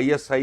ISI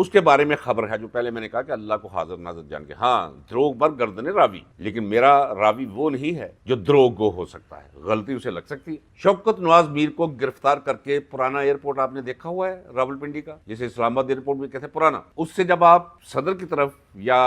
اس کے بارے میں خبر ہے جو پہلے میں نے کہا کہ اللہ کو حاضر ناظر جان کے، ہاں دروغ بر گردن راوی، لیکن میرا راوی وہ نہیں ہے جو دروغ گو ہو سکتا ہے، غلطی اسے لگ سکتی ہے۔ شوکت نواز میر کو گرفتار کر کے پرانا ایئرپورٹ آپ نے دیکھا ہوا ہے راولپنڈی کا، جسے اسلام آباد ایئرپورٹ بھی کہتے ہیں پرانا، اس سے جب آپ صدر کی طرف یا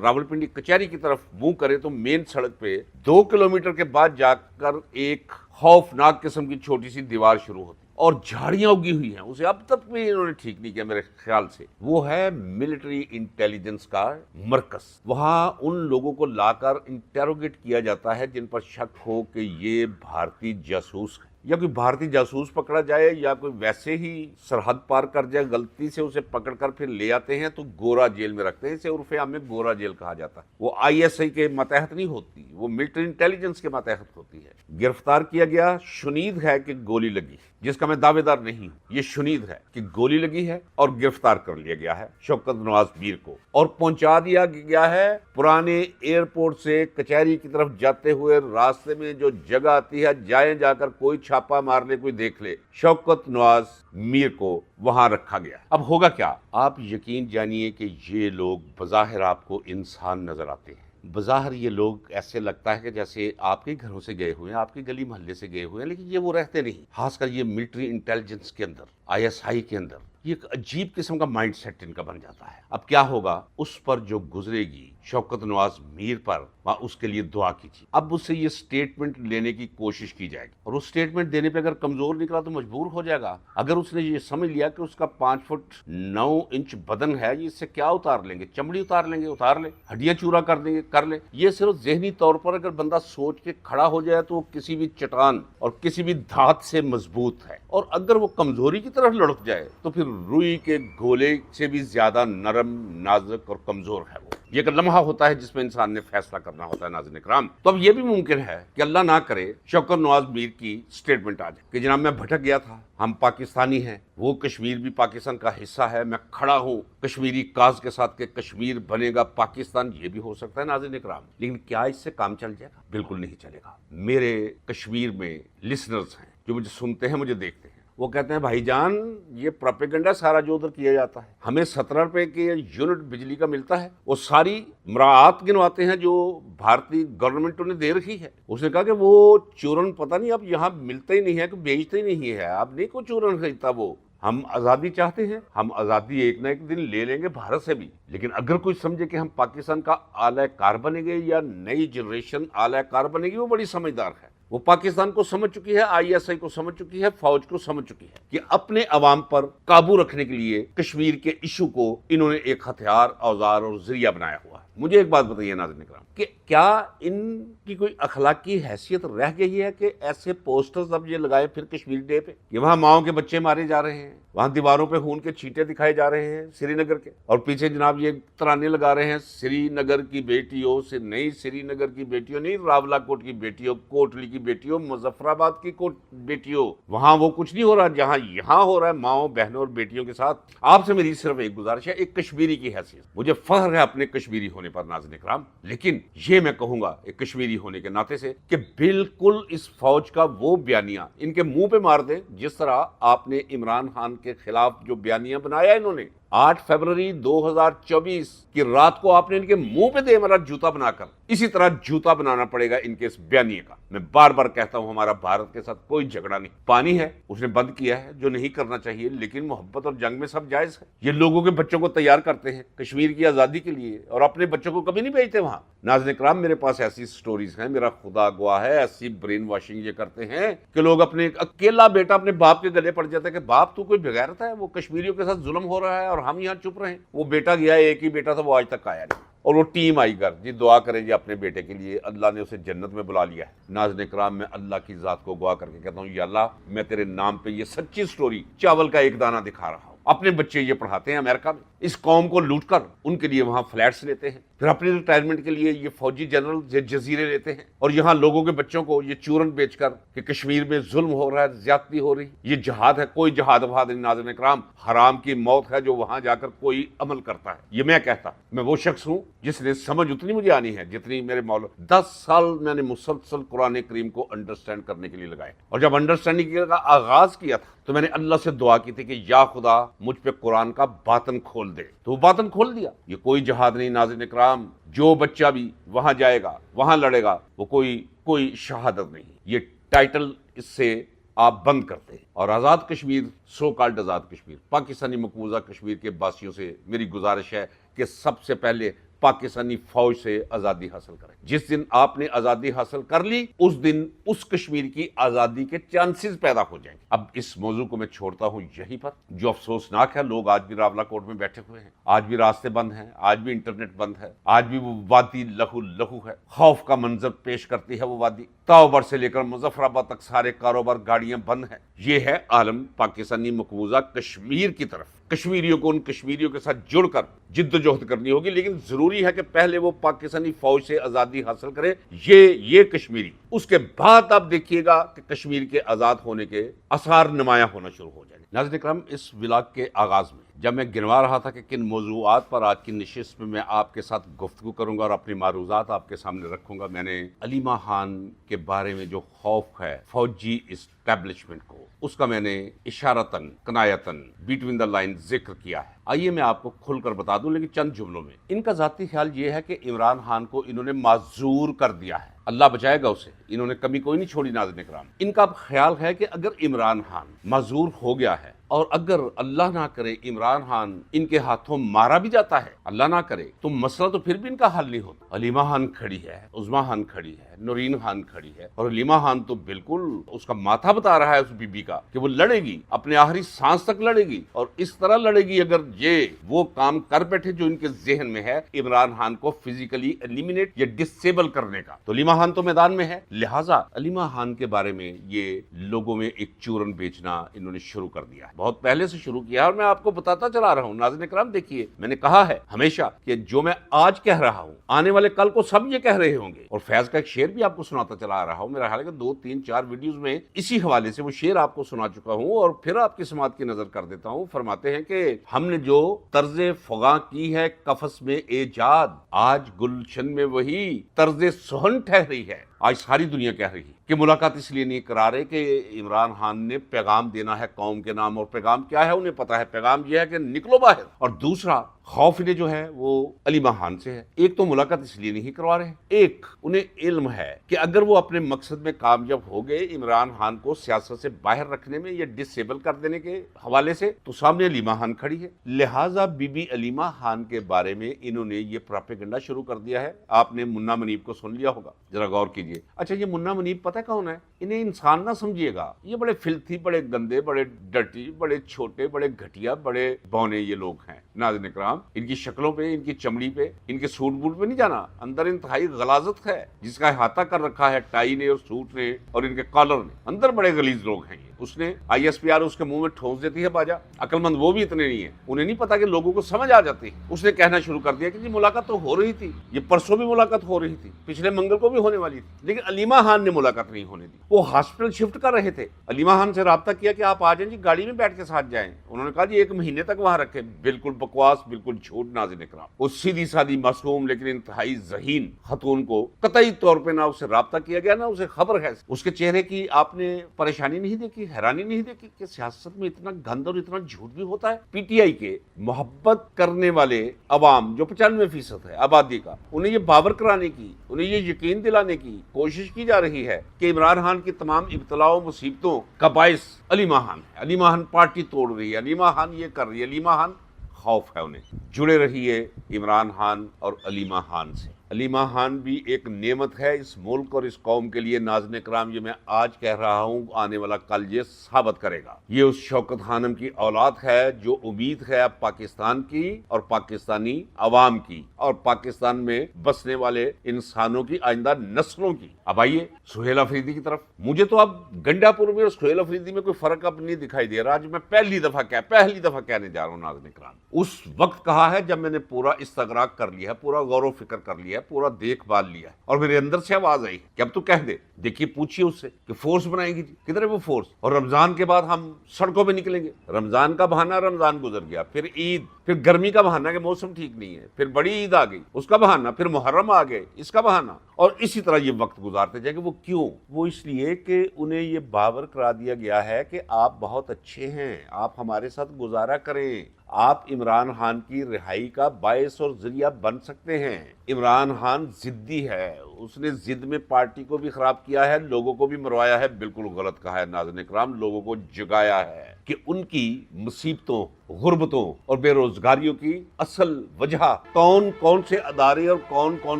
راولپنڈی کچہری کی طرف منہ کریں تو مین سڑک پہ 2 کلومیٹر کے بعد جا کر ایک خوفناک قسم کی چھوٹی سی دیوار شروع ہوتی اور جھاڑیاں اگی ہوئی ہیں، اسے اب تک بھی انہوں نے ٹھیک نہیں کیا میرے خیال سے۔ وہ ہے ملٹری انٹیلیجنس کا مرکز، وہاں ان لوگوں کو لا کر انٹیروگیٹ کیا جاتا ہے جن پر شک ہو کہ یہ بھارتی جاسوس ہے، یا کوئی بھارتی جاسوس پکڑا جائے یا کوئی ویسے ہی سرحد پار کر جائے، غلطی سے اسے پکڑ کر پھر لے آتے ہیں تو گورا جیل میں رکھتے ہیں، اسے عرف عام میں گورا جیل کہا جاتا ہے۔ وہ ISI کے ماتحت نہیں ہوتی، وہ ملٹری انٹیلیجنس کے ماتحت ہوتی ہے۔ گرفتار کیا گیا، شنید ہے کہ گولی لگی، جس کا میں دعوے دار نہیں ہوں، یہ شنید ہے کہ گولی لگی ہے اور گرفتار کر لیا گیا ہے شوکت نواز میر کو، اور پہنچا دیا گیا ہے پرانے ایئرپورٹ سے کچہری کی طرف جاتے ہوئے راستے میں جو جگہ آتی ہے، جائیں جا کر کوئی چھاپا مار لے، کوئی دیکھ لے، شوکت نواز میر کو وہاں رکھا گیا۔ اب ہوگا کیا؟ آپ یقین جانیے کہ یہ لوگ بظاہر آپ کو انسان نظر آتے ہیں، بظاہر یہ لوگ ایسے لگتا ہے کہ جیسے آپ کے گھروں سے گئے ہوئے ہیں، آپ کے گلی محلے سے گئے ہوئے ہیں، لیکن یہ وہ رہتے نہیں۔ خاص کر یہ ملٹری انٹیلیجنس کے اندر، ISI کے اندر، یہ ایک عجیب قسم کا مائنڈ سیٹ ان کا بن جاتا ہے۔ اب کیا ہوگا؟ اس پر جو گزرے گی شوکت نواز میر پر، وہاں اس کے لیے دعا کیجیے۔ اب اس سے یہ سٹیٹمنٹ لینے کی کوشش کی جائے گی، اور اس سٹیٹمنٹ دینے پہ اگر کمزور نکلا تو مجبور ہو جائے گا۔ اگر اس نے یہ سمجھ لیا کہ اس کا 5 فٹ 9 انچ بدن ہے، یہ اس سے کیا اتار لیں گے؟ چمڑی اتار لیں گے، اتار لیں، ہڈیاں چورا کر دیں گے، کر لیں۔ یہ صرف ذہنی طور پر اگر بندہ سوچ کے کھڑا ہو جائے تو وہ کسی بھی چٹان اور کسی بھی دھات سے مضبوط ہے، اور اگر وہ کمزوری کی طرف لڑک جائے تو پھر روئی کے گولے سے بھی زیادہ نرم، نازک اور کمزور ہے وہ۔ یہ ایک لمحہ ہوتا ہے جس میں انسان نے فیصلہ کرنا ہوتا ہے ناظرین کرام۔ تو اب یہ بھی ممکن ہے کہ اللہ نہ کرے شوکت نواز میر کی سٹیٹمنٹ آ جائے کہ جناب میں بھٹک گیا تھا، ہم پاکستانی ہیں، وہ کشمیر بھی پاکستان کا حصہ ہے، میں کھڑا ہوں کشمیری کاز کے ساتھ کہ کشمیر بنے گا پاکستان۔ یہ بھی ہو سکتا ہے ناظرین کرام، لیکن کیا اس سے کام چل جائے گا؟ بالکل نہیں چلے گا۔ میرے کشمیر میں لسنرز ہیں جو مجھے سنتے ہیں، مجھے دیکھتے ہیں، وہ کہتے ہیں بھائی جان یہ پروپیگنڈا سارا جو ادھر کیا جاتا ہے، ہمیں 17 روپے کے یونٹ بجلی کا ملتا ہے، وہ ساری مراعات گنواتے ہیں جو بھارتی گورنمنٹ نے دے رکھی ہے۔ اس نے کہا کہ وہ چورن پتہ نہیں اب یہاں ملتا ہی نہیں ہے کہ بیچتے ہی نہیں ہے، اب نہیں کوئی چورن خریدتا۔ وہ ہم آزادی چاہتے ہیں، ہم آزادی ایک نہ ایک دن لے لیں گے بھارت سے بھی، لیکن اگر کوئی سمجھے کہ ہم پاکستان کا اعلی کار بنے گے یا نئی جنریشن اعلی کار بنے گی، وہ بڑی سمجھدار ہے۔ وہ پاکستان کو سمجھ چکی ہے، ISI کو سمجھ چکی ہے، فوج کو سمجھ چکی ہے کہ اپنے عوام پر قابو رکھنے کے لیے کشمیر کے ایشو کو انہوں نے ایک ہتھیار، اوزار اور ذریعہ بنایا ہوا ہے۔ مجھے ایک بات بتائیے ناظرین کرام کہ کیا ان کی کوئی اخلاقی حیثیت رہ گئی ہے کہ ایسے پوسٹرز اب یہ لگائے پھر کشمیر ڈے پہ کہ وہاں ماؤں کے بچے مارے جا رہے ہیں، وہاں دیواروں پہ خون کے چھینٹے دکھائے جا رہے ہیں سری نگر کے، اور پیچھے جناب یہ ترانے لگا رہے ہیں سری نگر کی بیٹیوں سے، نہیں سری نگر کی بیٹیوں نہیں، راولا کوٹ کی بیٹیوں، کوٹلی کی بیٹیوں، مظفر آباد کی بیٹیوں، وہاں وہ کچھ نہیں ہو رہا جہاں یہاں ہو رہا ہے ماؤں بہنوں اور بیٹیوں کے ساتھ۔ آپ سے میری صرف ایک گزارش ہے، ایک کشمیری کی حیثیت، مجھے فخر ہے اپنے کشمیری ہونے پر ناظرین کرام، لیکن یہ میں کہوں گا ایک کشمیری ہونے کے ناطے سے کہ بالکل اس فوج کا وہ بیانیہ ان کے منہ پہ مار دیں جس طرح آپ نے عمران خان کے خلاف جو بیانیہ بنایا انہوں نے 8 فروری 2024 کی رات کو، آپ نے ان کے منہ پہ دے مرا جوتا بنا کر، اسی طرح جوتا بنانا پڑے گا ان کے اس بیانیے کا۔ میں بار بار کہتا ہوں ہمارا بھارت کے ساتھ کوئی جھگڑا نہیں، پانی ہے اس نے بند کیا ہے جو نہیں کرنا چاہیے، لیکن محبت اور جنگ میں سب جائز ہے۔ یہ لوگوں کے بچوں کو تیار کرتے ہیں کشمیر کی آزادی کے لیے اور اپنے بچوں کو کبھی نہیں بھیجتے وہاں۔ ناظرین کرام میرے پاس ایسی سٹوریز ہیں، میرا خدا گواہ ہے، ایسی برین واشنگ یہ کرتے ہیں کہ لوگ اپنے اکیلا بیٹا اپنے باپ کے گلے پڑ جاتا ہے کہ باپ تو کوئی بغیرت ہے، وہ کشمیریوں کے ساتھ ظلم ہو رہا ہے اور ہم یہاں چپ رہے ہیں۔ وہ بیٹا گیا، ایک ہی بیٹا تھا، وہ آج تک آیا نہیں، اور وہ ٹیم آئی گھر، جی دعا کریں جی اپنے بیٹے کے لیے، اللہ نے اسے جنت میں بلا لیا ہے۔ ناظرین کرام میں اللہ کی ذات کو گواہ کر کے کہتا ہوں یا اللہ میں تیرے نام پہ یہ سچی سٹوری چاول کا ایک دانہ دکھا رہا ہوں۔ اپنے بچے یہ پڑھاتے ہیں امریکہ میں، اس قوم کو لوٹ کر ان کے لیے وہاں فلیٹس لیتے ہیں، پھر اپنی ریٹائرمنٹ کے لیے یہ فوجی جنرل یہ جزیرے لیتے ہیں، اور یہاں لوگوں کے بچوں کو یہ چورن بیچ کر کہ کشمیر میں ظلم ہو رہا ہے، زیادتی ہو رہی، یہ جہاد ہے، کوئی جہاد وفاد نہیں ناظرین کرام، حرام کی موت ہے جو وہاں جا کر کوئی عمل کرتا ہے۔ یہ میں کہتا، میں وہ شخص ہوں جس نے سمجھ اتنی مجھے آنی ہے جتنی میرے مولا 10 سال میں نے مسلسل قرآن کریم کو انڈرسٹینڈ کرنے کے لیے لگائے، اور جب انڈرسٹینڈنگ کا آغاز کیا تھا تو میں نے اللہ سے دعا کی تھی کہ یا خدا مجھ پہ قرآن کا باطن کھول کھول دے، تو وہ باطن کھول دیا۔ یہ کوئی جہاد نہیں ناظرین اکرام، جو بچہ بھی وہاں جائے گا وہاں لڑے گا، وہ کوئی شہادت نہیں، یہ ٹائٹل اس سے آپ بند کرتے ہیں۔ اور آزاد کشمیر، سو کالڈ آزاد کشمیر، پاکستانی مقبوضہ کشمیر کے باسیوں سے میری گزارش ہے کہ سب سے پہلے پاکستانی فوج سے آزادی حاصل کریں۔ جس دن آپ نے آزادی حاصل کر لی، اس دن اس کشمیر کی آزادی کے چانسز پیدا ہو جائیں گے۔ اب اس موضوع کو میں چھوڑتا ہوں یہیں پر، جو افسوسناک ہے، لوگ آج بھی راولا کوٹ میں بیٹھے ہوئے ہیں، آج بھی راستے بند ہیں، آج بھی انٹرنیٹ بند ہے، آج بھی وہ وادی لہو لہو ہے، خوف کا منظر پیش کرتی ہے وہ وادی۔ تاوبر سے لے کر مظفر آباد تک سارے کاروبار، گاڑیاں بند ہیں۔ یہ ہے عالم پاکستانی مقبوضہ کشمیر کی طرف۔ کشمیریوں کو ان کشمیریوں کے ساتھ جڑ کر جد و جہد کرنی ہوگی، لیکن ضروری ہے کہ پہلے وہ پاکستانی فوج سے آزادی حاصل کرے، یہ کشمیری۔ اس کے بعد آپ دیکھیے گا کہ کشمیر کے آزاد ہونے کے آثار نمایاں ہونا شروع ہو جائیں گے۔ ناظرین اکرام، اس ولاگ کے آغاز میں جب میں گنوا رہا تھا کہ کن موضوعات پر آج کی نشست میں آپ کے ساتھ گفتگو کروں گا اور اپنی معروضات آپ کے سامنے رکھوں گا، میں نے علیمہ خان کے بارے میں جو خوف ہے فوجی اسٹیبلشمنٹ کو، اس کا میں نے اشارتاً کنایتاً بٹوین دا لائن ذکر کیا ہے۔ آئیے میں آپ کو کھل کر بتا دوں، لیکن چند جملوں میں۔ ان کا ذاتی خیال یہ ہے کہ عمران خان کو انہوں نے معذور کر دیا ہے، اللہ بچائے گا اسے، انہوں نے کمی کوئی نہیں چھوڑی۔ ناظرین اکرام، ان کا خیال ہے کہ اگر عمران خان معذور ہو گیا ہے، اور اگر اللہ نہ کرے عمران خان ان کے ہاتھوں مارا بھی جاتا ہے، اللہ نہ کرے، تو مسئلہ تو پھر بھی ان کا حل نہیں ہوتا۔ علیمہ خان کھڑی ہے، عظمیٰ خان کھڑی ہے، نورین خان کھڑی ہے، اور علیمہ خان تو بالکل اس کا ماتھا بتا رہا ہے اس بی بی کا کہ وہ لڑے گی، اپنے آخری سانس تک لڑے گی، اور اس طرح لڑے گی اگر یہ وہ کام کر بیٹھے جو ان کے ذہن میں ہے، عمران خان کو فزیکلی ایلیمینیٹ یا ڈسیبل کرنے کا۔ تو علیمہ خان تو میدان میں ہے، لہٰذا علیمہ خان کے بارے میں یہ لوگوں میں ایک چورن بیچنا انہوں نے شروع کر دیا ہے، بہت پہلے سے شروع کیا، اور میں آپ کو بتاتا چلا رہا ہوں۔ ناظرین اکرام دیکھیے، میں نے کہا ہے ہمیشہ کہ جو میں آج کہہ رہا ہوں، آنے والے کل کو سب یہ کہہ رہے ہوں گے۔ اور فیض کا ایک شعر بھی آپ کو سناتا چلا آ رہا ہوں، میرا خیال ہے کہ 2 3 4 ویڈیوز میں اسی حوالے سے وہ شعر آپ کو سنا چکا ہوں، اور پھر آپ کی سماعت کی نظر کر دیتا ہوں۔ فرماتے ہیں کہ ہم نے جو طرز فغاں کی ہے قفس میں ایجاد، آج گلشن میں وہی طرز سخن ٹھہری ہے۔ آج ساری دنیا کہہ رہی ہے کہ ملاقات اس لیے نہیں کرا رہے کہ عمران خان نے پیغام دینا ہے قوم کے نام، اور پیغام کیا ہے انہیں پتا ہے، پیغام یہ ہے کہ نکلو باہر۔ اور دوسرا خوف انہیں جو ہے وہ علیمہ خان سے ہے۔ ایک تو ملاقات اس لیے نہیں کروا رہے، ایک انہیں علم ہے کہ اگر وہ اپنے مقصد میں کامیاب ہو گئے عمران خان کو سیاست سے باہر رکھنے میں یا ڈسیبل کر دینے کے حوالے سے، تو سامنے علیمہ خان کھڑی ہے، لہٰذا بی بی علیمہ خان کے بارے میں انہوں نے یہ پراپیگنڈا شروع کر دیا ہے۔ آپ نے منا منیب کو سن لیا ہوگا، ذرا غور کیجئے۔ اچھا، یہ منا منیب پتہ کون ہے؟ انہیں انسان نہ سمجھیے گا، یہ بڑے فلتھی، بڑے گندے، بڑے ڈرٹی، بڑے چھوٹے، بڑے گھٹیا، بڑے بونے یہ لوگ ہیں۔ ناظرین اکرام، ان کی شکلوں پہ، ان کی چمڑی پہ، ان کے سوٹ بوٹ پہ نہیں جانا، اندر انتہائی غلاظت ہے، جس کا احاطہ کر رکھا ہے ٹائی نے اور سوٹ نے اور ان کے کالر نے، اندر بڑے غلیظ لوگ ہیں یہ۔ اس نے آئی ایس پی آر اس کے منہ میں ٹھونس دیتی ہے باجا، عقل مند وہ بھی اتنے نہیں ہیں، انہیں نہیں پتا کہ لوگوں کو سمجھ آ جاتی ہے۔ اس نے کہنا شروع کر دیا کہ جی ملاقات تو ہو رہی تھی، یہ پرسوں بھی ملاقات ہو رہی تھی، پچھلے منگل کو بھی ہونے والی تھی، لیکن علیمہ خان نے ملاقات نہیں ہونے دی۔ وہ ہاسپٹل شفٹ کر رہے تھے، علیمہ خان سے رابطہ کیا کہ آپ آ جائیں جی، گاڑی میں بیٹھ کے ساتھ جائیں، انہوں نے کہا جی 1 مہینے تک وہاں رکھے۔ بالکل بکواس، بالکل جھوٹ۔ ناظرین اکرام، اس سیدھی سادی معصوم لیکن انتہائی ذہین خاتون کو قطعی طور پہ نہ اسے رابطہ کیا گیا، نہ اسے خبر ہے۔ اس کے چہرے کی آپ نے پریشانی نہیں دیکھی، حیرانی نہیں دیکھی کہ سیاست میں اتنا گند اور اتنا جھوٹ بھی ہوتا ہے؟ پی ٹی آئی کے محبت کرنے والے عوام جو 95% ہے آبادی کا، انہیں یہ باور کرانے کی، انہیں یہ یقین دلانے کی کوشش کی جا رہی ہے کہ عمران خان کی تمام ابتلا و مصیبتوں کا باعث علیمہ خان ہے، علیمہ خان پارٹی توڑ رہی ہے، علیمہ خان یہ کر رہی ہے، علیمہ خان۔ خوف ہے انہیں، جڑے رہیے عمران خان اور علیمہ خان سے۔ علیمہ خان بھی ایک نعمت ہے اس ملک اور اس قوم کے لیے۔ ناظرین اکرام، یہ میں آج کہہ رہا ہوں، آنے والا کل یہ ثابت کرے گا۔ یہ اس شوکت خانم کی اولاد ہے جو امید ہے اب پاکستان کی اور پاکستانی عوام کی اور پاکستان میں بسنے والے انسانوں کی، آئندہ نسلوں کی۔ اب آئیے سہیل افریدی کی طرف۔ مجھے تو اب گنڈا پور میں اور سہیل افریدی میں کوئی فرق اب نہیں دکھائی دے رہا، جو میں پہلی دفعہ کہنے جا رہا ہوں۔ ناظرین اکرام، اس وقت کہا ہے جب میں نے پورا استغراق کر لیا ہے، پورا غور و فکر کر لیا ہے، پورا دیکھ بھال لیا ہے، اور میرے اندر سے آواز آئی کہ اب تو کہہ دے۔ دیکھیے، پوچھیے اس سے کہ فورس بنائیں گی جی، کدھر ہے وہ فورس؟ اور رمضان کے بعد ہم سڑکوں پہ نکلیں گے۔ رمضان کا بہانہ، رمضان گزر گیا، پھر عید، پھر گرمی کا بہانہ کہ موسم ٹھیک نہیں ہے، پھر بڑی عید آ گئی اس کا بہانہ، پھر محرم آ گئے اس کا بہانہ، اور اسی طرح یہ وقت گزارتے جائیں گے۔ وہ کیوں؟ وہ اس لیے کہ انہیں یہ باور کرا دیا گیا ہے کہ آپ بہت اچھے ہیں، آپ ہمارے ساتھ گزارا کریں، آپ عمران خان کی رہائی کا باعث اور ذریعہ بن سکتے ہیں۔ عمران خان ضدی ہے، اس نے ضد میں پارٹی کو بھی خراب کیا ہے، لوگوں کو بھی مروایا ہے، بالکل غلط کہا ہے ناظرین اکرام، لوگوں کو جگایا ہے کہ ان کی مصیبتوں، غربتوں اور بے روزگاریوں کی اصل وجہ کون کون سے ادارے اور کون کون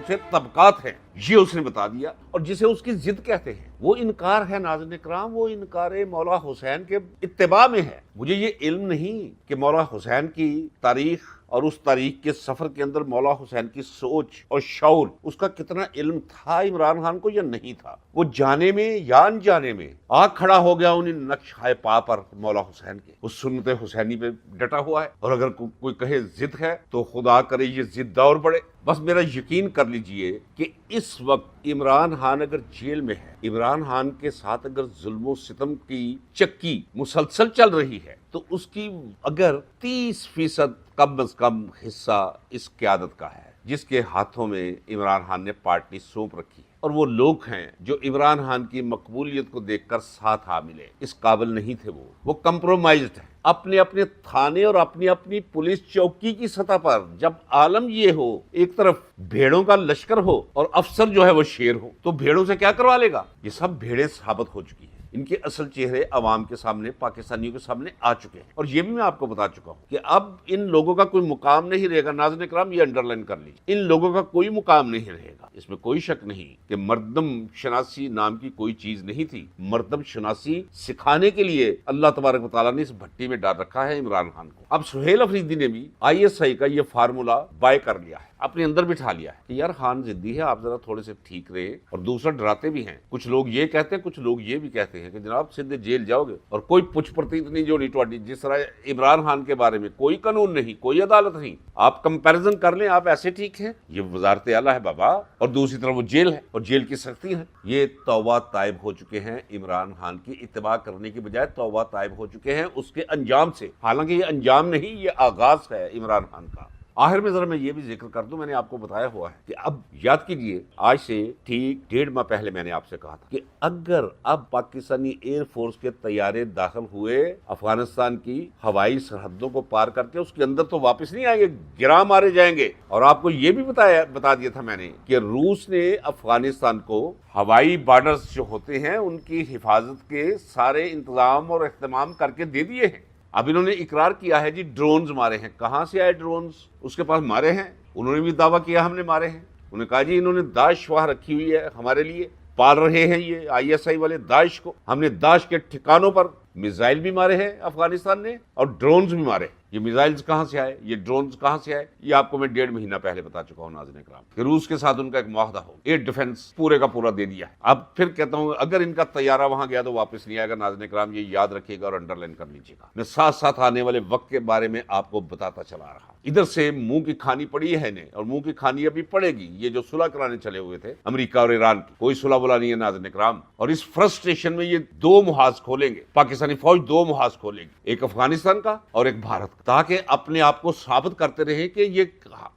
سے طبقات ہیں، یہ اس نے بتا دیا۔ اور جسے اس کی ضد کہتے ہیں وہ انکار ہے ناظرین اکرام، وہ انکار مولا حسین کے اتباع میں ہے۔ مجھے یہ علم نہیں کہ مولا حسین کی تاریخ اور اس تاریخ کے سفر کے اندر مولا حسین کی سوچ اور شعور، اس کا کتنا علم تھا عمران خان کو یا نہیں تھا۔ وہ جانے میں یا انجانے میں آ کھڑا ہو گیا ان نقش ہائے پا پر مولا حسین کے، وہ سنت حسینی پہ ڈٹا ہوا ہے۔ اور اگر کوئی کہے ضد ہے تو خدا کرے یہ ضد اور بڑھے۔ بس میرا یقین کر لیجئے کہ اس وقت عمران خان اگر جیل میں ہے، عمران خان کے ساتھ اگر ظلم و ستم کی چکی مسلسل چل رہی ہے، تو اس کی اگر 30% کم از کم حصہ اس قیادت کا ہے جس کے ہاتھوں میں عمران خان نے پارٹی سونپ رکھی ہے، اور وہ لوگ ہیں جو عمران خان کی مقبولیت کو دیکھ کر ساتھ آ ملے، اس قابل نہیں تھے، وہ کمپرومائزڈ ہیں اپنے اپنے تھانے اور اپنی اپنی پولیس چوکی کی سطح پر۔ جب عالم یہ ہو، ایک طرف بھیڑوں کا لشکر ہو اور افسر جو ہے وہ شیر ہو، تو بھیڑوں سے کیا کروا لے گا؟ یہ سب بھیڑیں ثابت ہو چکی ہیں، ان کے اصل چہرے عوام کے سامنے، پاکستانیوں کے سامنے آ چکے ہیں۔ اور یہ بھی میں آپ کو بتا چکا ہوں کہ اب ان لوگوں کا کوئی مقام نہیں رہے گا۔ ناظرین اکرام یہ انڈرلائن کر لیجیے، ان لوگوں کا کوئی مقام نہیں رہے گا۔ اس میں کوئی شک نہیں کہ مردم شناسی نام کی کوئی چیز نہیں تھی۔ مردم شناسی سکھانے کے لیے اللہ تبارک و تعالیٰ نے اس بھٹی میں ڈال رکھا ہے عمران خان کو۔ اب سہیل افریدی نے بھی ISI کا یہ فارمولا بائی کر لیا ہے، اپنے اندر بٹھا لیا ہے کہ یار خان ضدی ہے، آپ ذرا تھوڑے سے ٹھیک رہے۔ اور دوسرا ڈراتے بھی ہیں، کچھ لوگ یہ کہتے ہیں، کچھ لوگ یہ بھی کہتے ہیں کہ جناب سیدھے جیل جاؤ گے اور کوئی پچھ پرتیت نہیں جوڑی ٹوٹی۔ جس طرح عمران خان کے بارے میں کوئی قانون نہیں، کوئی عدالت نہیں، آپ کمپیریزن کر لیں، آپ ایسے ٹھیک ہیں، یہ وزارت اعلیٰ ہے بابا، اور دوسری طرف وہ جیل ہے اور جیل کی سختی ہے۔ یہ توبہ طائب ہو چکے ہیں عمران خان کی اتباع کرنے کی بجائے، توبہ طائب ہو چکے ہیں اس کے انجام سے۔ حالانکہ یہ انجام نہیں، یہ آغاز ہے عمران خان کا۔ آخر میں ذرا میں یہ بھی ذکر کر دوں، میں نے آپ کو بتایا ہوا ہے کہ اب یاد کیجئے، آج سے ٹھیک 1.5 ماہ پہلے میں نے آپ سے کہا تھا کہ اگر اب پاکستانی ایئر فورس کے طیارے داخل ہوئے افغانستان کی ہوائی سرحدوں کو پار کر کے، اس کے اندر تو واپس نہیں آئیں گے، گرا مارے جائیں گے۔ اور آپ کو یہ بھی بتا دیا تھا میں نے کہ روس نے افغانستان کو ہوائی بارڈرز جو ہوتے ہیں ان کی حفاظت کے سارے انتظام اور اہتمام کر کے دے دیے ہیں۔ اب انہوں نے اقرار کیا ہے جی ڈرونز مارے ہیں۔ کہاں سے آئے ڈرونز؟ اس کے پاس مارے ہیں، انہوں نے بھی دعویٰ کیا ہم نے مارے ہیں۔ انہوں نے کہا جی انہوں نے داعش وہاں رکھی ہوئی ہے ہمارے لیے، پال رہے ہیں یہ ISI والے داعش کو۔ ہم نے داعش کے ٹھکانوں پر میزائل بھی مارے ہیں افغانستان نے، اور ڈرونز بھی مارے۔ یہ میزائلز کہاں سے آئے، یہ ڈرونز کہاں سے آئے؟ یہ آپ کو میں 1.5 مہینہ پہلے بتا چکا ہوں ناظرین اکرام کہ روس کے ساتھ ان کا ایک معاہدہ ہو، ایئر ڈیفنس پورے کا پورا دے دیا ہے۔ اب پھر کہتا ہوں اگر ان کا طیارہ وہاں گیا تو واپس نہیں آئے گا۔ ناظرین اکرام یہ یاد رکھیے گا اور انڈرلائن کر لیجیے گا۔ میں ساتھ ساتھ آنے والے وقت کے بارے میں آپ کو بتاتا چلا رہا۔ ادھر سے منہ کی کھانی پڑی ہے انہیں، اور منہ کی کھانی ابھی پڑے گی۔ یہ جو صلح کرانے چلے ہوئے تھے امریکہ اور ایران کی، کوئی صلح بولا نہیں ہے ناظرین اکرام، اور اس فرسٹریشن میں یہ 2 محاذ کھولیں گے، پاکستانی فوج 2 محاذ کھولے گی، ایک افغانستان کا اور ایک بھارت کا، تاکہ اپنے آپ کو ثابت کرتے رہیں کہ یہ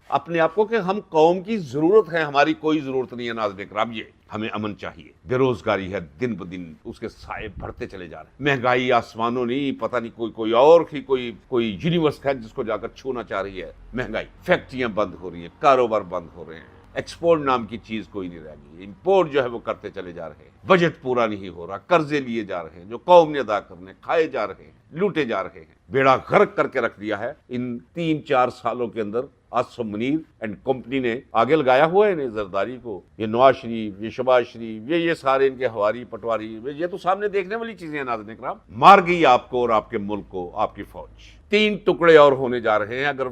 اپنے آپ کو کہ ہم قوم کی ضرورت ہے، ہماری کوئی ضرورت نہیں ہے ناظرین اکرام۔ یہ ہمیں امن چاہیے، بے روزگاری ہے دن بدن اس کے سائے بڑھتے چلے جا رہے ہیں، مہنگائی آسمانوں نہیں، پتہ نہیں کوئی اور ہی کوئی یونیورس ہے جس کو جا کر چھونا چاہ رہی ہے مہنگائی۔ فیکٹریاں بند ہو رہی ہیں، کاروبار بند ہو رہے ہیں، ایکسپورٹ نام کی چیز کوئی نہیں رہ گئی، امپورٹ جو ہے وہ کرتے چلے جا رہے ہیں، بجٹ پورا نہیں ہو رہا، قرضے لیے جا رہے ہیں جو قوم نے ادا کرنے، کھائے جا رہے ہیں، لوٹے جا رہے ہیں۔ بیڑا غرق کر کے رکھ دیا ہے ان 3-4 سالوں کے اندر آصف منیر اینڈ کمپنی نے آگے لگایا ہوا ہے انہیں، زرداری کو، یہ نواز شریف، یہ شہباز شریف، یہ سارے ان کے ہواری پٹواری، یہ تو سامنے دیکھنے والی چیزیں ہیں ناظرین اکرام۔ مار گئی آپ کو اور آپ کے ملک کو آپ کی فوج۔ 3 ٹکڑے اور ہونے جا رہے ہیں اگر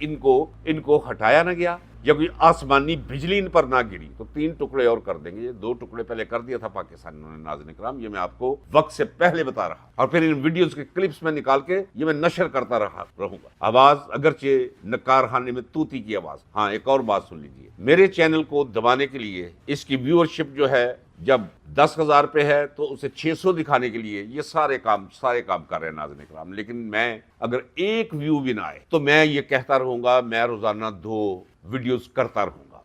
ان کو ہٹایا نہ گیا یا کوئی آسمانی بجلی ان پر نہ گری تو 3 ٹکڑے اور کر دیں گے۔ یہ 2 ٹکڑے پہلے کر دیا تھا پاکستانیوں نے ناظرین اکرام، یہ میں آپ کو وقت سے پہلے بتا رہا، اور پھر ان ویڈیوز کے کلپس میں نکال کے یہ میں نشر کرتا رہوں گا۔ آواز اگرچہ نکار خانے میں طوطی کی آواز۔ ہاں ایک اور بات سن لیجیے، میرے چینل کو دبانے کے لیے، اس کی ویورشپ جو ہے جب 10,000 پہ ہے تو اسے 600 دکھانے کے لیے یہ سارے کام کر رہے ہیں ناظرین اکرام، لیکن میں اگر ایک ویو بھی نہ آئے تو میں یہ کہتا رہوں گا، میں روزانہ 2 ویڈیوز کرتا رہوں گا۔